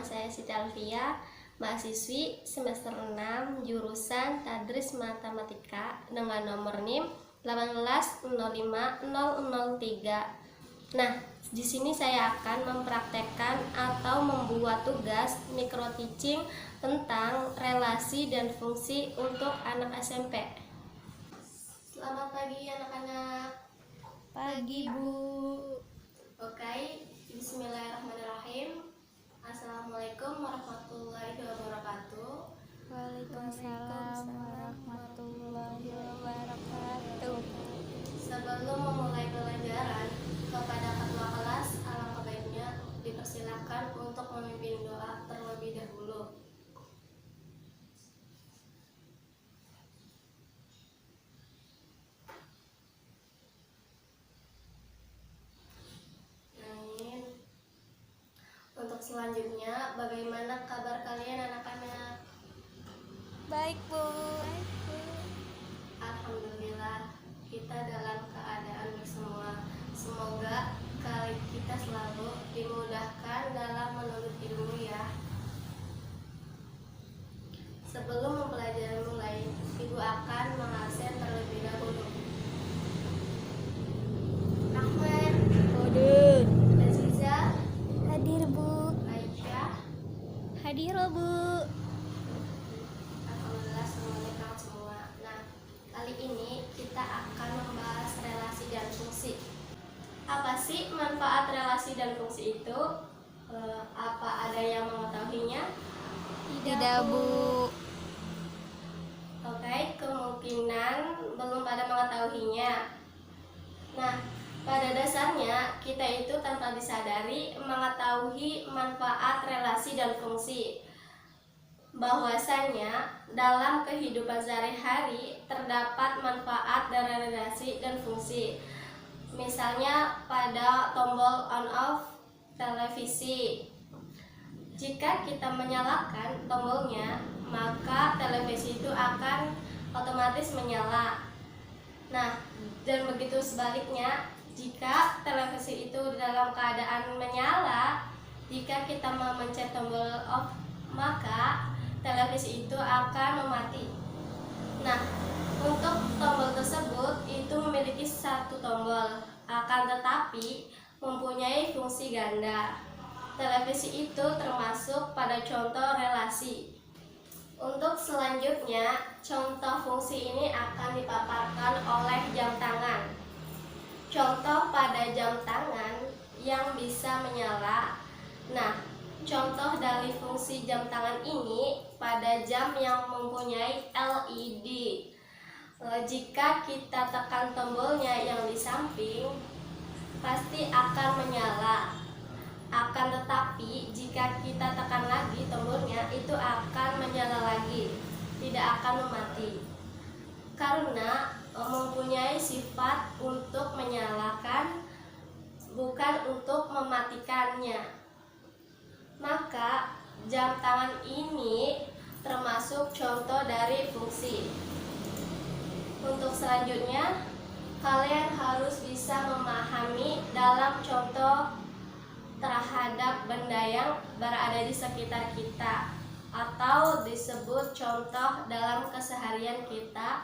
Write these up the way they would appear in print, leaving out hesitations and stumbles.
saya Siti Alfia, mahasiswi semester 6 jurusan Tadris Matematika dengan nomor NIM 1805003. Nah, di sini saya akan mempraktekkan atau membuat tugas micro teaching tentang relasi dan fungsi untuk anak SMP. Selamat pagi anak-anak. Pagi, Bu. Oke, bismillahirrahmanirrahim. Assalamualaikum warahmatullahi wabarakatuh. Waalaikumsalam warahmatullahi wabarakatuh. Sebelum memulai pelajaran, kepada ketua kelas alangkah baiknya dipersilakan untuk memimpin doa terlebih dahulu. Untuk selanjutnya, bagaimana kabar kalian anak-anak? Baik, Bu. Alhamdulillah, kita dalam keadaan bersemua. Semoga kita selalu dimudahkan dalam menuntut ilmu ya. Sebelum mempelajari mulai, Ibu akan mengabsen terlebih dahulu. Ahmad, Hadir. Aziza, Hadir, Bu. Aisyah. Hadir, Bu. Alhamdulillah semuanya lengkap semua. Nah, kali ini kita akan membahas relasi dan fungsi. Apa sih manfaat relasi dan fungsi itu? Apa ada yang mengetahuinya? Tidak, Bu. Oke, kemungkinan belum pada mengetahuinya. Nah, pada dasarnya kita itu tanpa disadari mengetahui manfaat relasi dan fungsi. Bahwasanya dalam kehidupan sehari-hari terdapat manfaat dari relasi dan fungsi. Misalnya pada tombol on off televisi. Jika kita menyalakan tombolnya, maka televisi itu akan otomatis menyala. Nah, dan begitu sebaliknya, jika televisi itu dalam keadaan menyala, jika kita memencet tombol off, maka televisi itu akan memati. Nah, untuk tombol tersebut itu memiliki satu tombol, akan tetapi mempunyai fungsi ganda. Televisi itu termasuk pada contoh relasi. Untuk selanjutnya, contoh fungsi ini akan dipaparkan oleh jam tangan. Contoh pada jam tangan yang bisa menyala. Nah, contoh dari fungsi jam tangan ini pada jam yang mempunyai LED. Jika kita tekan tombolnya yang di samping, pasti akan menyala. Akan tetapi jika kita tekan lagi tombolnya, itu akan menyala lagi, tidak akan memati. Karena mempunyai sifat untuk menyalakan, bukan untuk mematikannya. Maka jam tangan ini termasuk contoh dari fungsi. Untuk selanjutnya, kalian harus bisa memahami dalam contoh terhadap benda yang berada di sekitar kita atau disebut contoh dalam keseharian kita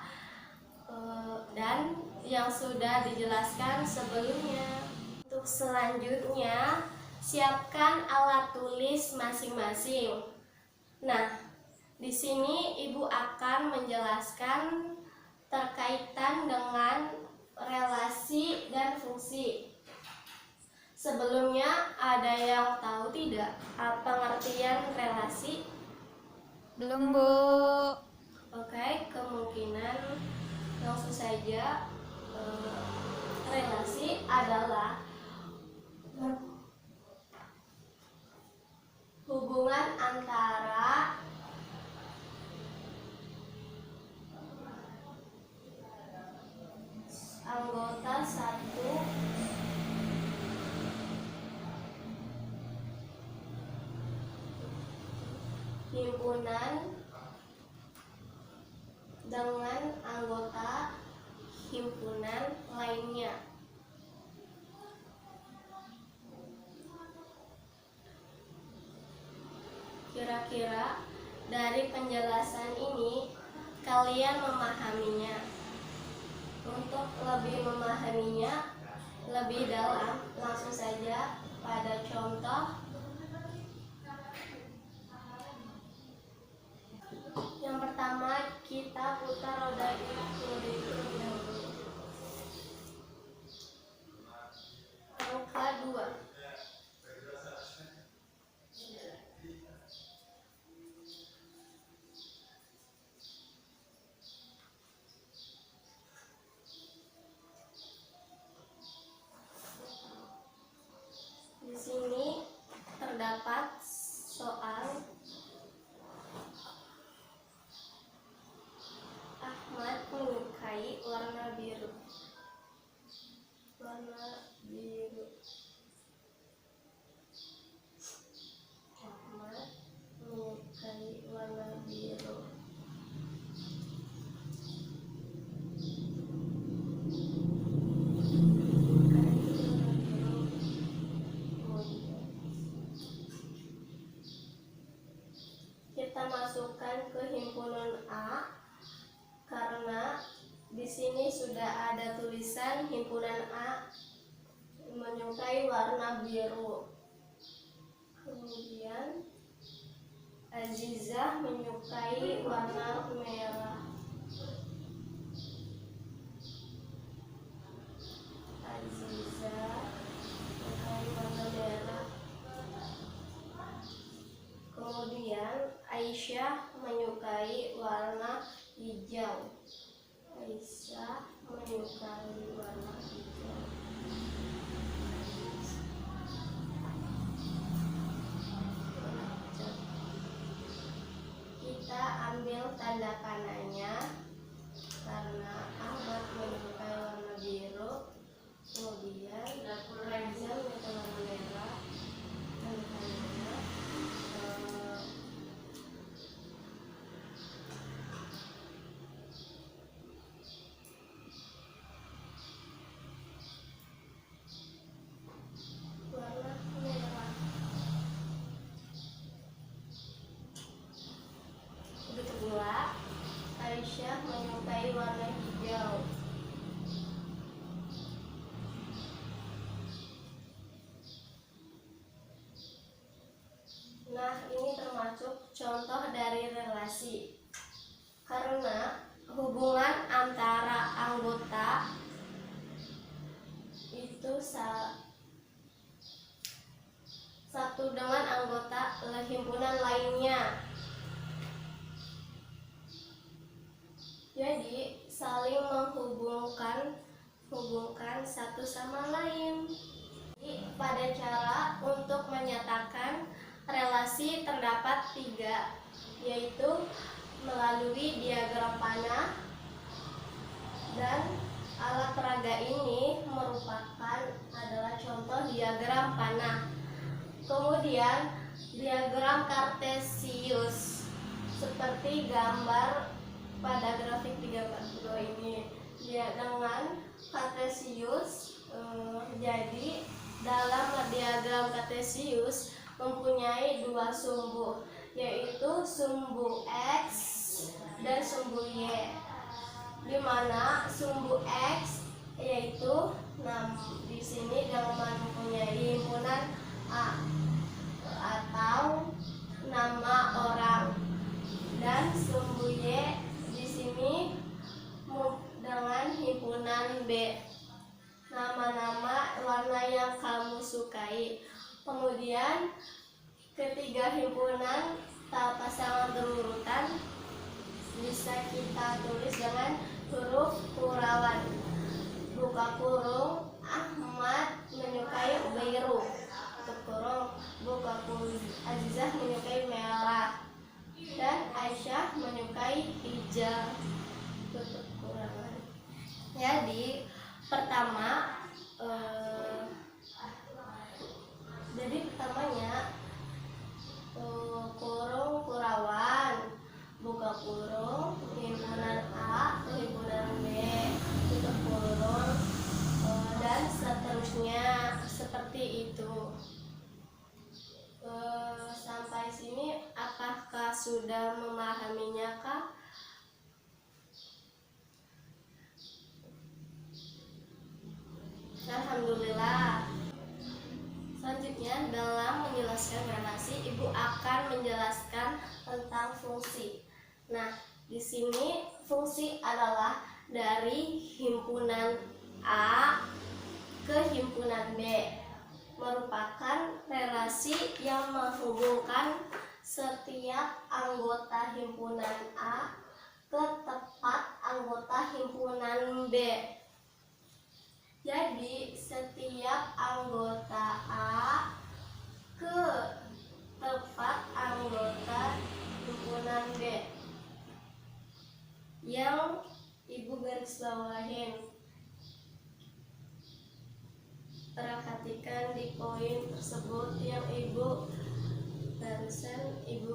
dan yang sudah dijelaskan sebelumnya. Untuk selanjutnya, siapkan alat tulis masing-masing. Nah, di sini Ibu akan menjelaskan terkaitan dengan relasi dan fungsi. Sebelumnya, ada yang tahu tidak apa pengertian relasi? Belum, Bu. Oke, kemungkinan langsung saja. Relasi adalah hubungan antara anggota satu himpunan dengan anggota himpunan lainnya. Kira-kira dari penjelasan ini kalian memahaminya. Untuk lebih memahaminya lebih dalam, langsung saja pada contoh. Yang pertama, kita putar roda itu terlebih dahulu. Angka 2. Di sini terdapat soal Ahmad menyukai warna biru. Warna biru. Ahmad menyukai warna biru. Kita masukkan ke himpunan A karena di sini sudah ada tulisan himpunan A menyukai warna biru. Kemudian Azizah menyukai warna merah. Azizah menyukai warna merah. Kemudian Aisyah menyukai warna hijau. Aisyah menyukai warna hijau. Kita ambil tanda panahnya karena Ahmad menyukai warna biru. Kemudian Reza menyukai warna merah. Tanda panahnya warna merah. Begitu pula Aisyah menyukai warna hijau. Nah, ini termasuk contoh dari relasi. Karena hubungan antara anggota itu satu dengan anggota himpunan lainnya. Jadi saling menghubungkan satu sama lain. Jadi, pada cara untuk menyatakan relasi terdapat 3, yaitu melalui diagram panah, dan alat peraga ini adalah contoh diagram panah. Kemudian diagram kartesius seperti gambar pada grafik 342 ini. Dia dengan kartesius, jadi dalam diagram kartesius mempunyai 2 sumbu, yaitu sumbu X dan sumbu Y, di mana sumbu X yaitu di sini dengan mempunyai himpunan A atau nama orang, dan sumbu Y di sini dengan himpunan B, nama-nama warna yang kamu sukai. Kemudian ketiga himpunan pasangan berurutan bisa kita tulis dengan huruf kurawan. Buka kurung, Ahmad menyukai biru. Tutup kurung, buka kurung, Azizah menyukai merah, dan Aisyah menyukai hijau. Tutup kurungan. Jadi pertamanya kurung kurawan, buka kurung, himpunan A, himpunan B, tutup kurung, dan seterusnya seperti itu. Sampai sini sudah memahaminya kah? Alhamdulillah. Selanjutnya, dalam menjelaskan relasi, Ibu akan menjelaskan tentang fungsi. Nah, di sini fungsi adalah dari himpunan A ke himpunan B, merupakan relasi yang menghubungkan setiap anggota himpunan A ke tempat anggota himpunan B. Jadi, setiap anggota A ke tempat anggota himpunan B yang Ibu garis bawahin. Perhatikan di poin tersebut yang Ibu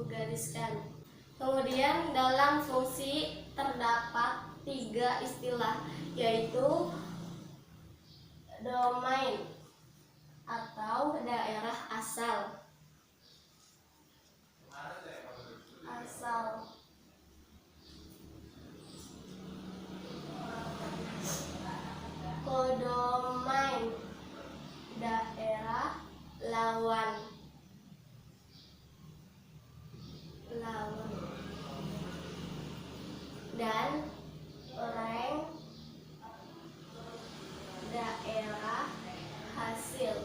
gariskan. Kemudian dalam fungsi terdapat 3 istilah, yaitu domain atau daerah asal, kodomain, daerah lawan, dan rank, daerah hasil.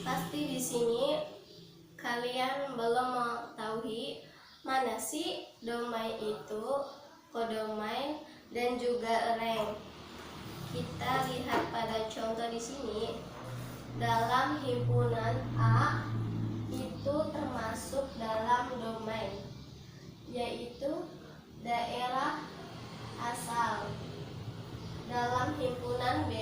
Pasti di sini kalian belum mengetahui mana sih domain itu, kodomain, dan juga rank. Kita lihat pada contoh di sini. Dalam himpunan A itu termasuk dalam domain, yaitu daerah asal. Dalam himpunan B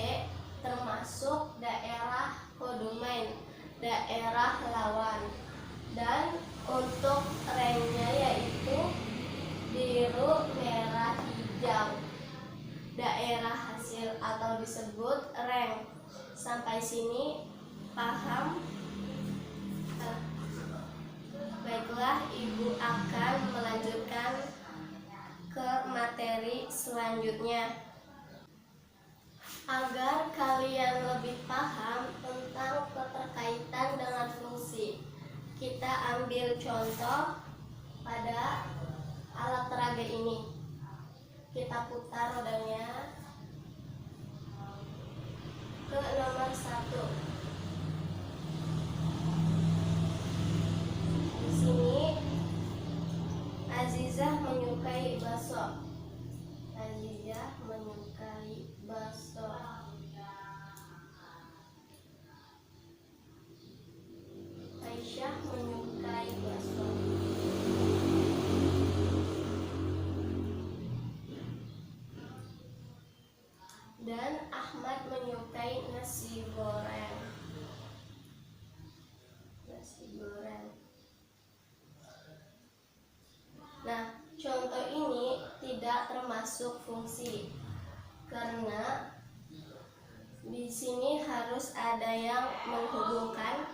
termasuk daerah kodomain, daerah lawan. Dan untuk ranknya yaitu biru, merah, hijau, daerah hasil atau disebut rank. Sampai sini paham? Baiklah, Ibu akan melanjutkan ke materi selanjutnya. Agar kalian lebih paham tentang keterkaitan dengan fungsi, kita ambil contoh pada alat peraga ini. Kita putar rodanya ke nomor 1. Di sini Azizah menyukai bakso. Azizah menyukai bakso. Aisyah menyukai bakso. Dan Ahmad menyukai nasi goreng. Nah, contoh ini tidak termasuk fungsi karena di sini harus ada yang menghubungkan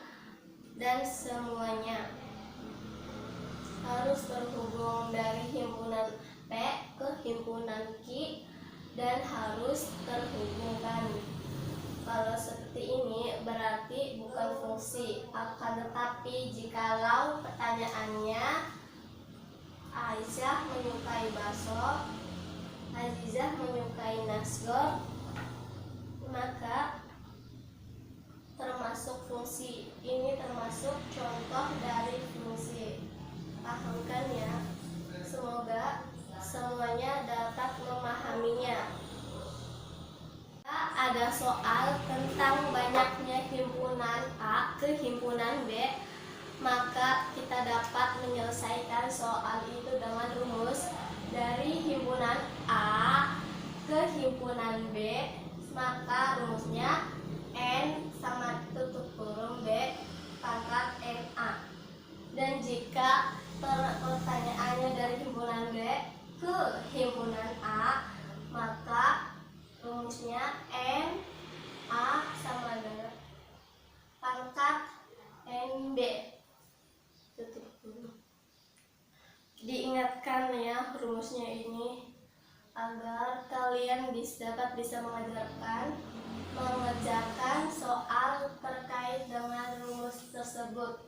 dan semuanya harus terhubung dari himpunan P ke himpunan Q dan harus terhubungkan. Kalau seperti ini berarti bukan fungsi, akan tetapi jikalau pertanyaannya Aisyah menyukai bakso, Azizah menyukai nasgor, maka termasuk fungsi. Ini termasuk contoh dari fungsi. Pahamkan ya. Semoga semuanya dapat memahaminya. Ada soal tentang banyaknya himpunan A ke himpunan B, maka kita dapat menyelesaikan soal itu dengan rumus dari himpunan A ke himpunan B. Maka rumusnya N sama tutup kurung B pangkat NA. Dan jika pertanyaannya dari himpunan B ke himpunan A, maka rumusnya N agar kalian dapat bisa mengerjakan soal terkait dengan rumus tersebut.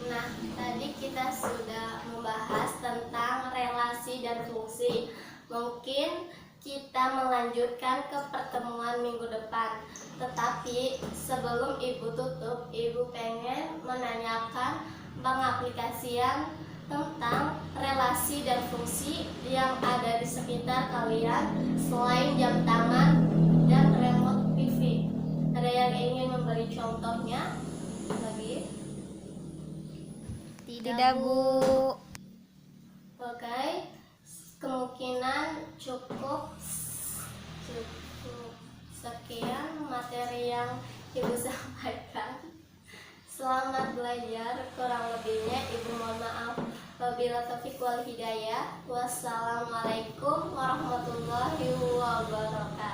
Nah, tadi kita sudah membahas tentang relasi dan fungsi. Mungkin kita melanjutkan ke pertemuan minggu depan. Tetapi sebelum Ibu tutup, Ibu pengen menanyakan pengaplikasian tentang relasi dan fungsi yang ada di sekitar kalian selain jam tangan dan remote TV. Ada yang ingin memberi contohnya lagi? Tidak, Bu. Oke, kemungkinan cukup sekian materi yang Ibu sampaikan. Selamat belajar, kurang lebihnya Ibu mohon maaf. Wabillahi taufiq wal hidayah. Wassalamualaikum warahmatullahi wabarakatuh.